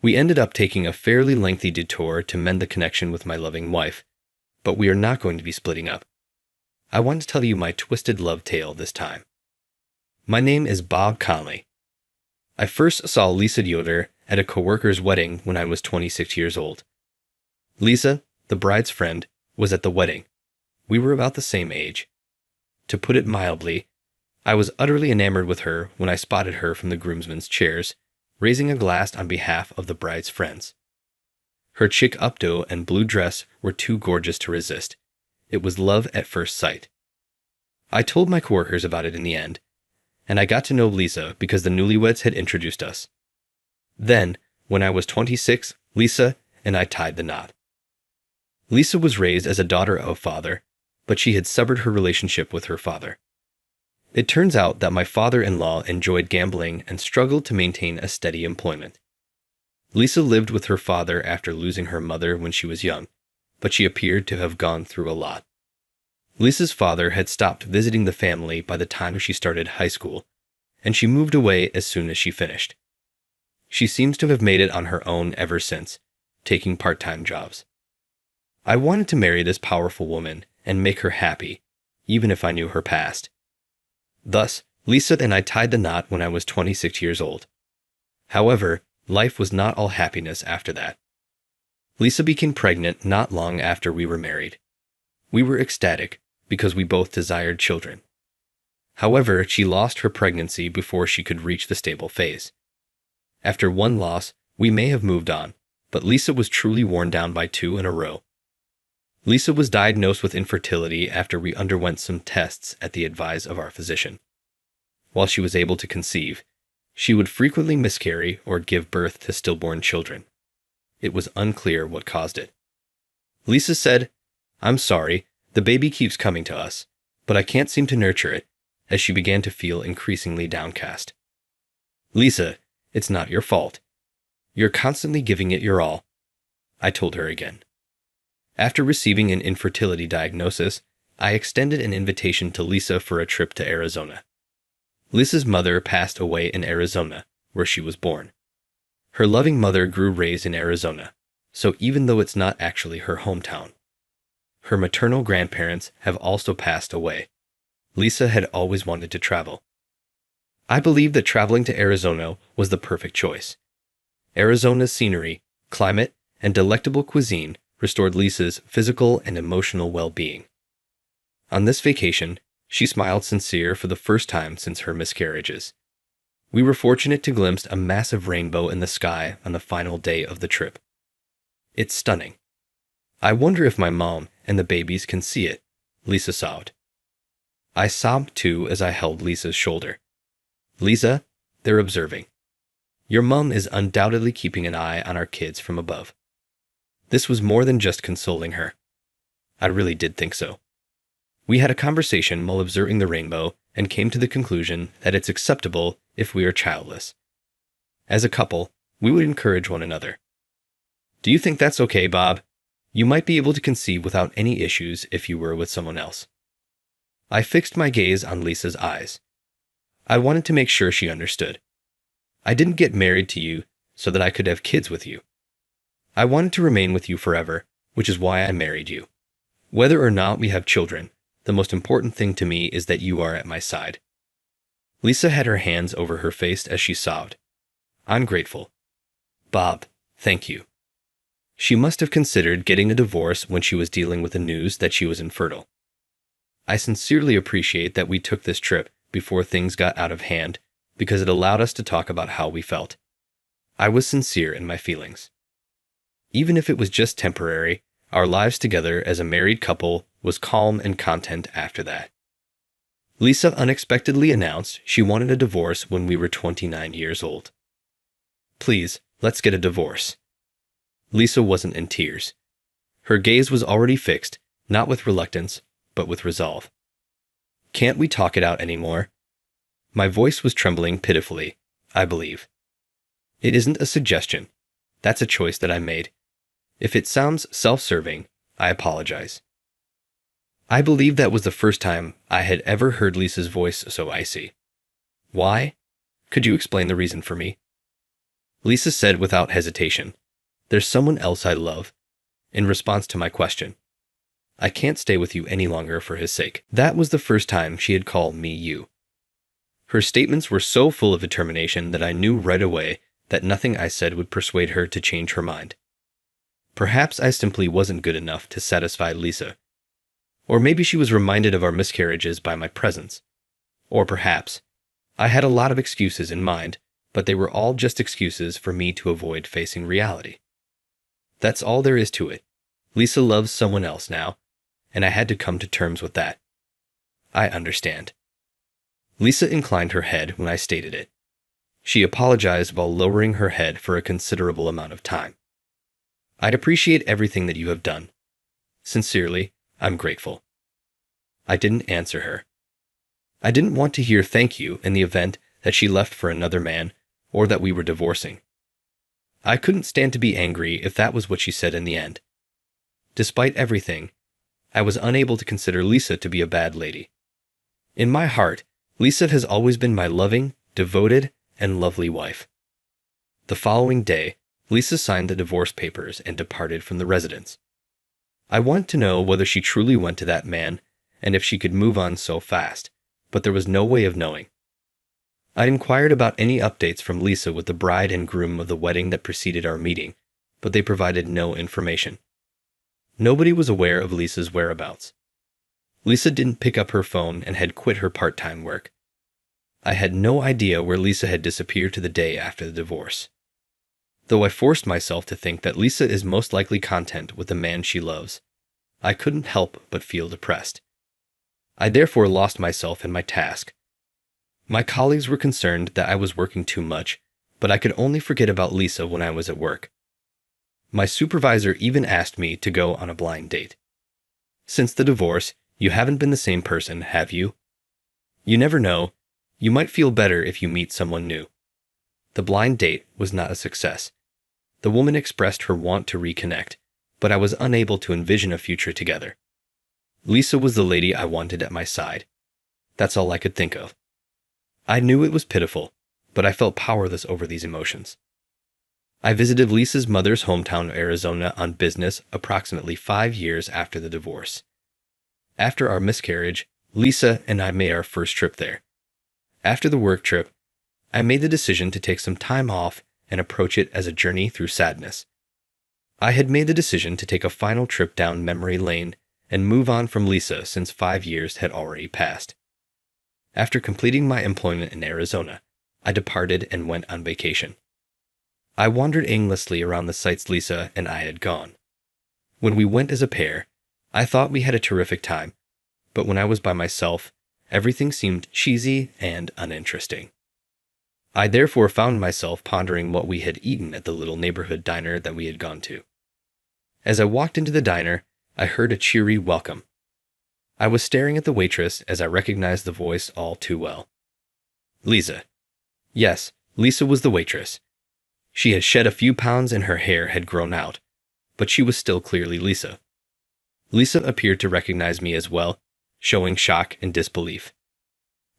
We ended up taking a fairly lengthy detour to mend the connection with my loving wife, but we are not going to be splitting up. I want to tell you my twisted love tale this time. My name is Bob Conley. I first saw Lisa Yoder at a coworker's wedding when I was 26 years old. Lisa, the bride's friend, was at the wedding. We were about the same age. To put it mildly, I was utterly enamored with her when I spotted her from the groomsmen's chairs, raising a glass on behalf of the bride's friends. Her chic updo and blue dress were too gorgeous to resist. It was love at first sight. I told my coworkers about it in the end, and I got to know Lisa because the newlyweds had introduced us. Then, when I was 26, Lisa and I tied the knot. Lisa was raised as a daughter of a father, but she had severed her relationship with her father. It turns out that my father-in-law enjoyed gambling and struggled to maintain a steady employment. Lisa lived with her father after losing her mother when she was young, but she appeared to have gone through a lot. Lisa's father had stopped visiting the family by the time she started high school, and she moved away as soon as she finished. She seems to have made it on her own ever since, taking part-time jobs. I wanted to marry this powerful woman and make her happy, even if I knew her past. Thus, Lisa and I tied the knot when I was 26 years old. However, life was not all happiness after that. Lisa became pregnant not long after we were married. We were ecstatic because we both desired children. However, she lost her pregnancy before she could reach the stable phase. After one loss, we may have moved on, but Lisa was truly worn down by 2 in a row. Lisa was diagnosed with infertility after we underwent some tests at the advice of our physician. While she was able to conceive, she would frequently miscarry or give birth to stillborn children. It was unclear what caused it. Lisa said, "I'm sorry, the baby keeps coming to us, but I can't seem to nurture it," as she began to feel increasingly downcast. "Lisa, it's not your fault. You're constantly giving it your all," I told her again. After receiving an infertility diagnosis, I extended an invitation to Lisa for a trip to Arizona. Lisa's mother passed away in Arizona, where she was born. Her loving mother grew raised in Arizona, so even though it's not actually her hometown. Her maternal grandparents have also passed away. Lisa had always wanted to travel. I believe that traveling to Arizona was the perfect choice. Arizona's scenery, climate, and delectable cuisine restored Lisa's physical and emotional well-being. On this vacation, she smiled sincere for the first time since her miscarriages. We were fortunate to glimpse a massive rainbow in the sky on the final day of the trip. It's stunning. I wonder if my mom and the babies can see it, Lisa sobbed. I sobbed too as I held Lisa's shoulder. Lisa, they're observing. Your mom is undoubtedly keeping an eye on our kids from above. This was more than just consoling her. I really did think so. We had a conversation while observing the rainbow and came to the conclusion that it's acceptable if we are childless. As a couple, we would encourage one another. Do you think that's okay, Bob? You might be able to conceive without any issues if you were with someone else. I fixed my gaze on Lisa's eyes. I wanted to make sure she understood. I didn't get married to you so that I could have kids with you. I wanted to remain with you forever, which is why I married you. Whether or not we have children, the most important thing to me is that you are at my side. Lisa had her hands over her face as she sobbed. I'm grateful. Bob, thank you. She must have considered getting a divorce when she was dealing with the news that she was infertile. I sincerely appreciate that we took this trip before things got out of hand because it allowed us to talk about how we felt. I was sincere in my feelings. Even if it was just temporary, our lives together as a married couple was calm and content after that. Lisa unexpectedly announced she wanted a divorce when we were 29 years old. Please, let's get a divorce. Lisa wasn't in tears. Her gaze was already fixed, not with reluctance, but with resolve. Can't we talk it out anymore? My voice was trembling pitifully, I believe. It isn't a suggestion. That's a choice that I made. If it sounds self-serving, I apologize. I believe that was the first time I had ever heard Lisa's voice so icy. Why? Could you explain the reason for me? Lisa said without hesitation, "There's someone else I love," in response to my question. "I can't stay with you any longer for his sake." That was the first time she had called me you. Her statements were so full of determination that I knew right away that nothing I said would persuade her to change her mind. Perhaps I simply wasn't good enough to satisfy Lisa. Or maybe she was reminded of our miscarriages by my presence. Or perhaps I had a lot of excuses in mind, but they were all just excuses for me to avoid facing reality. That's all there is to it. Lisa loves someone else now, and I had to come to terms with that. I understand. Lisa inclined her head when I stated it. She apologized while lowering her head for a considerable amount of time. "I'd appreciate everything that you have done. Sincerely, I'm grateful." I didn't answer her. I didn't want to hear thank you in the event that she left for another man or that we were divorcing. I couldn't stand to be angry if that was what she said in the end. Despite everything, I was unable to consider Lisa to be a bad lady. In my heart, Lisa has always been my loving, devoted, and lovely wife. The following day, Lisa signed the divorce papers and departed from the residence. I wanted to know whether she truly went to that man and if she could move on so fast, but there was no way of knowing. I inquired about any updates from Lisa with the bride and groom of the wedding that preceded our meeting, but they provided no information. Nobody was aware of Lisa's whereabouts. Lisa didn't pick up her phone and had quit her part-time work. I had no idea where Lisa had disappeared to the day after the divorce. Though I forced myself to think that Lisa is most likely content with the man she loves, I couldn't help but feel depressed. I therefore lost myself in my task. My colleagues were concerned that I was working too much, but I could only forget about Lisa when I was at work. My supervisor even asked me to go on a blind date. "Since the divorce, you haven't been the same person, have you? You never know. You might feel better if you meet someone new." The blind date was not a success. The woman expressed her want to reconnect, but I was unable to envision a future together. Lisa was the lady I wanted at my side. That's all I could think of. I knew it was pitiful, but I felt powerless over these emotions. I visited Lisa's mother's hometown of Arizona on business approximately 5 years after the divorce. After our miscarriage, Lisa and I made our first trip there. After the work trip, I made the decision to take some time off and approach it as a journey through sadness. I had made the decision to take a final trip down memory lane and move on from Lisa since 5 years had already passed. After completing my employment in Arizona, I departed and went on vacation. I wandered aimlessly around the sites Lisa and I had gone. When we went as a pair, I thought we had a terrific time, but when I was by myself, everything seemed cheesy and uninteresting. I therefore found myself pondering what we had eaten at the little neighborhood diner that we had gone to. As I walked into the diner, I heard a cheery welcome. I was staring at the waitress as I recognized the voice all too well. Lisa. Yes, Lisa was the waitress. She had shed a few pounds and her hair had grown out, but she was still clearly Lisa. Lisa appeared to recognize me as well, showing shock and disbelief.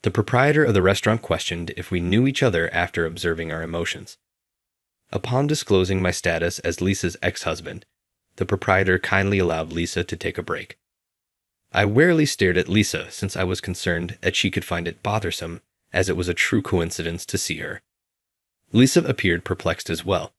The proprietor of the restaurant questioned if we knew each other after observing our emotions. Upon disclosing my status as Lisa's ex-husband, the proprietor kindly allowed Lisa to take a break. I warily stared at Lisa since I was concerned that she could find it bothersome, as it was a true coincidence to see her. Lisa appeared perplexed as well,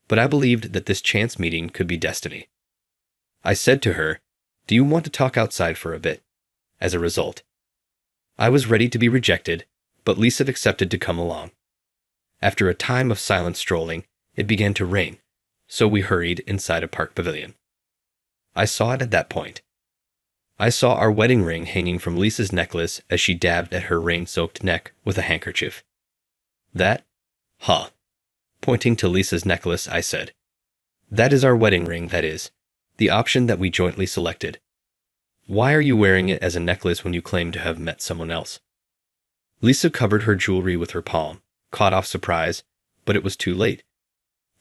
but I believed that this chance meeting could be destiny. I said to her, "Do you want to talk outside for a bit?" As a result, I was ready to be rejected, but Lisa accepted to come along. After a time of silent strolling, it began to rain, so we hurried inside a park pavilion. I saw it at that point. I saw our wedding ring hanging from Lisa's necklace as she dabbed at her rain-soaked neck with a handkerchief. "That? Huh." Pointing to Lisa's necklace, I said, "That is our wedding ring, that is, the option that we jointly selected. Why are you wearing it as a necklace when you claim to have met someone else?" Lisa covered her jewelry with her palm, caught off surprise, but it was too late.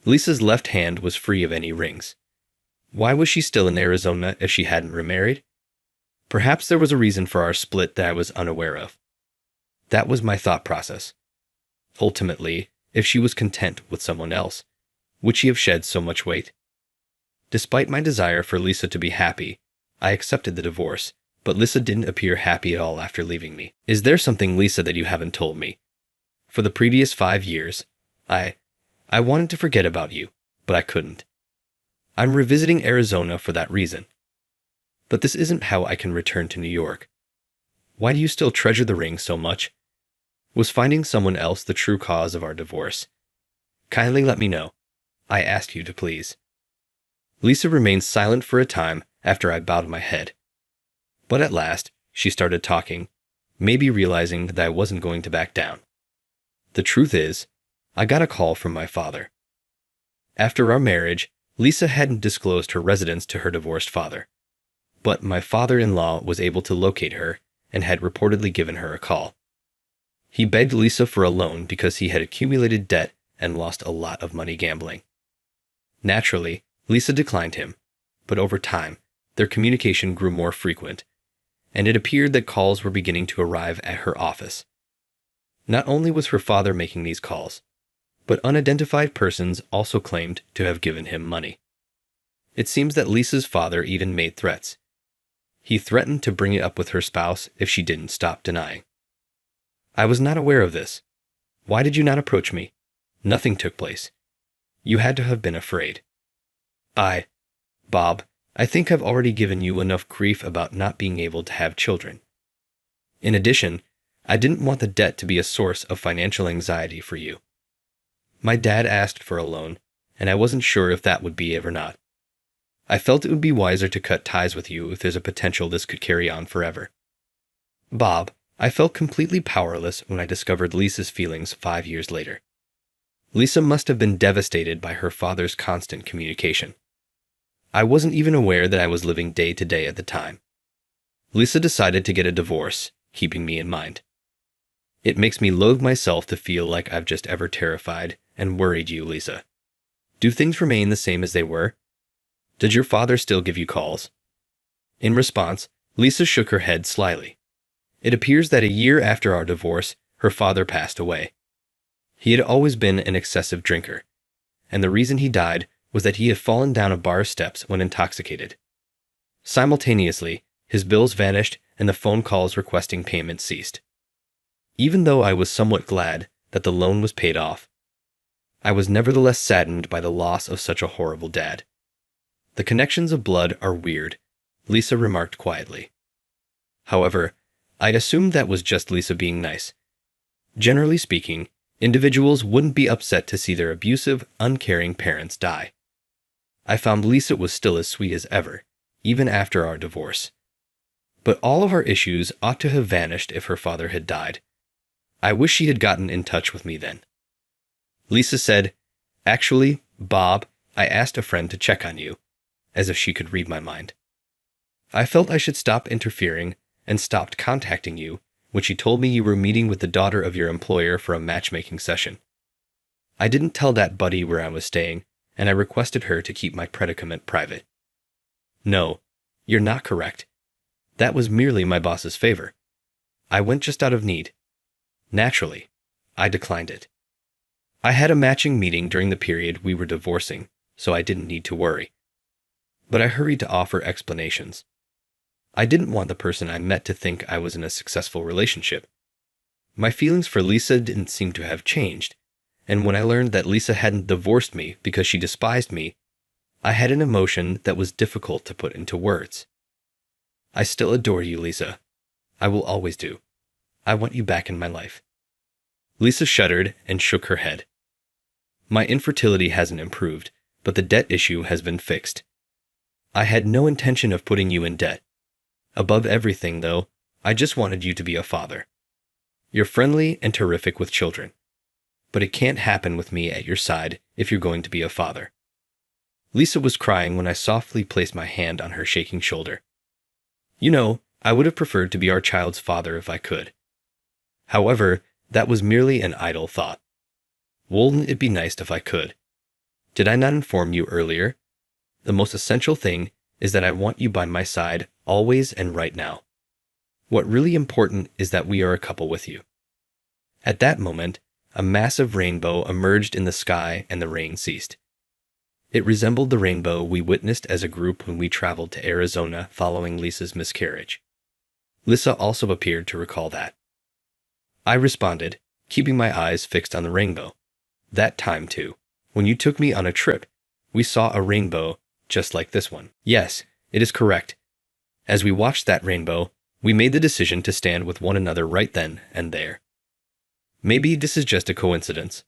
Lisa's left hand was free of any rings. Why was she still in Arizona if she hadn't remarried? Perhaps there was a reason for our split that I was unaware of. That was my thought process. Ultimately, if she was content with someone else, would she have shed so much weight? Despite my desire for Lisa to be happy, I accepted the divorce, but Lisa didn't appear happy at all after leaving me. Is there something, Lisa, that you haven't told me? For the previous 5 years, I wanted to forget about you, but I couldn't. I'm revisiting Arizona for that reason. But this isn't how I can return to New York. Why do you still treasure the ring so much? Was finding someone else the true cause of our divorce? Kindly let me know. I ask you to please. Lisa remained silent for a time after I bowed my head. But at last, she started talking, maybe realizing that I wasn't going to back down. The truth is, I got a call from my father. After our marriage, Lisa hadn't disclosed her residence to her divorced father. But my father-in-law was able to locate her and had reportedly given her a call. He begged Lisa for a loan because he had accumulated debt and lost a lot of money gambling. Naturally, Lisa declined him, but over time, their communication grew more frequent, and it appeared that calls were beginning to arrive at her office. Not only was her father making these calls, but unidentified persons also claimed to have given him money. It seems that Lisa's father even made threats. He threatened to bring it up with her spouse if she didn't stop denying. I was not aware of this. Why did you not approach me? Nothing took place. You had to have been afraid. Bob, I think I've already given you enough grief about not being able to have children. In addition, I didn't want the debt to be a source of financial anxiety for you. My dad asked for a loan, and I wasn't sure if that would be it or not. I felt it would be wiser to cut ties with you if there's a potential this could carry on forever. Bob, I felt completely powerless when I discovered Lisa's feelings 5 years later. Lisa must have been devastated by her father's constant communication. I wasn't even aware that I was living day to day at the time. Lisa decided to get a divorce, keeping me in mind. It makes me loathe myself to feel like I've just ever terrified and worried you, Lisa. Do things remain the same as they were? Did your father still give you calls? In response, Lisa shook her head slyly. It appears that a year after our divorce, her father passed away. He had always been an excessive drinker, and the reason he died was that he had fallen down a bar steps when intoxicated. Simultaneously, his bills vanished and the phone calls requesting payment ceased. Even though I was somewhat glad that the loan was paid off, I was nevertheless saddened by the loss of such a horrible dad. The connections of blood are weird, Lisa remarked quietly. However, I assumed that was just Lisa being nice. Generally speaking, individuals wouldn't be upset to see their abusive, uncaring parents die. I found Lisa was still as sweet as ever, even after our divorce. But all of our issues ought to have vanished if her father had died. I wish she had gotten in touch with me then. Lisa said, "Actually, Bob, I asked a friend to check on you," as if she could read my mind. I felt I should stop interfering and stopped contacting you when she told me you were meeting with the daughter of your employer for a matchmaking session. I didn't tell that buddy where I was staying, and I requested her to keep my predicament private. No, you're not correct. That was merely my boss's favor. I went just out of need. Naturally, I declined it. I had a matching meeting during the period we were divorcing, so I didn't need to worry. But I hurried to offer explanations. I didn't want the person I met to think I was in a successful relationship. My feelings for Lisa didn't seem to have changed, and when I learned that Lisa hadn't divorced me because she despised me, I had an emotion that was difficult to put into words. I still adore you, Lisa. I will always do. I want you back in my life. Lisa shuddered and shook her head. My infertility hasn't improved, but the debt issue has been fixed. I had no intention of putting you in debt. Above everything, though, I just wanted you to be a father. You're friendly and terrific with children, but it can't happen with me at your side if you're going to be a father. Lisa was crying when I softly placed my hand on her shaking shoulder. You know, I would have preferred to be our child's father if I could. However, that was merely an idle thought. Wouldn't it be nice if I could? Did I not inform you earlier? The most essential thing is that I want you by my side always and right now. What really important is that we are a couple with you. At that moment, a massive rainbow emerged in the sky and the rain ceased. It resembled the rainbow we witnessed as a group when we traveled to Arizona following Lisa's miscarriage. Lisa also appeared to recall that. I responded, keeping my eyes fixed on the rainbow. That time, too, when you took me on a trip, we saw a rainbow just like this one. Yes, it is correct. As we watched that rainbow, we made the decision to stand with one another right then and there. Maybe this is just a coincidence.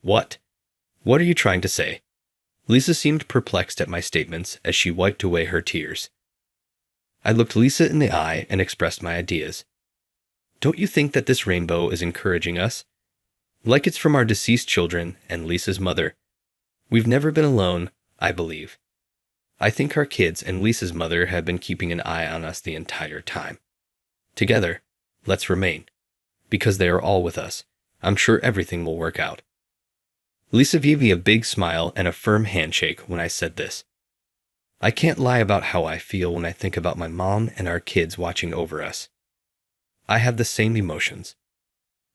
What? What are you trying to say? Lisa seemed perplexed at my statements as she wiped away her tears. I looked Lisa in the eye and expressed my ideas. Don't you think that this rainbow is encouraging us? Like it's from our deceased children and Lisa's mother. We've never been alone, I believe. I think our kids and Lisa's mother have been keeping an eye on us the entire time. Together, let's remain. Because they are all with us, I'm sure everything will work out. Lisa gave me a big smile and a firm handshake when I said this. I can't lie about how I feel when I think about my mom and our kids watching over us. I have the same emotions.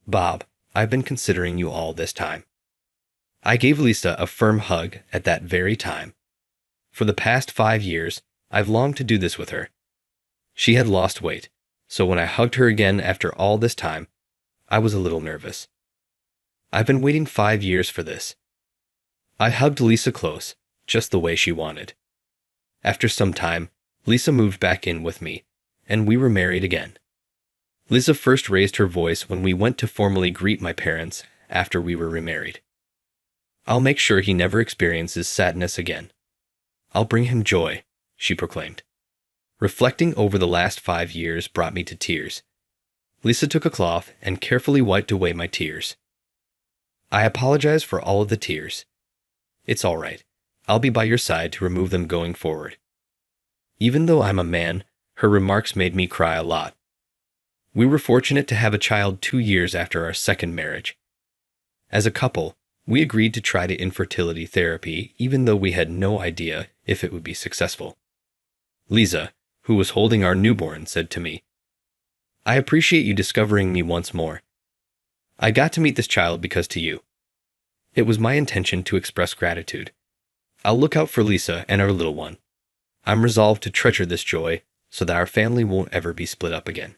Bob, I've been considering you all this time. I gave Lisa a firm hug at that very time. For the past 5 years, I've longed to do this with her. She had lost weight, so when I hugged her again after all this time, I was a little nervous. I've been waiting 5 years for this. I hugged Lisa close, just the way she wanted. After some time, Lisa moved back in with me, and we were married again. Lisa first raised her voice when we went to formally greet my parents after we were remarried. I'll make sure he never experiences sadness again. I'll bring him joy, she proclaimed. Reflecting over the last 5 years brought me to tears. Lisa took a cloth and carefully wiped away my tears. I apologize for all of the tears. It's all right. I'll be by your side to remove them going forward. Even though I'm a man, her remarks made me cry a lot. We were fortunate to have a child 2 years after our second marriage. As a couple, we agreed to try the infertility therapy even though we had no idea if it would be successful. Lisa, who was holding our newborn, said to me, I appreciate you discovering me once more. I got to meet this child because to you. It was my intention to express gratitude. I'll look out for Lisa and our little one. I'm resolved to treasure this joy so that our family won't ever be split up again.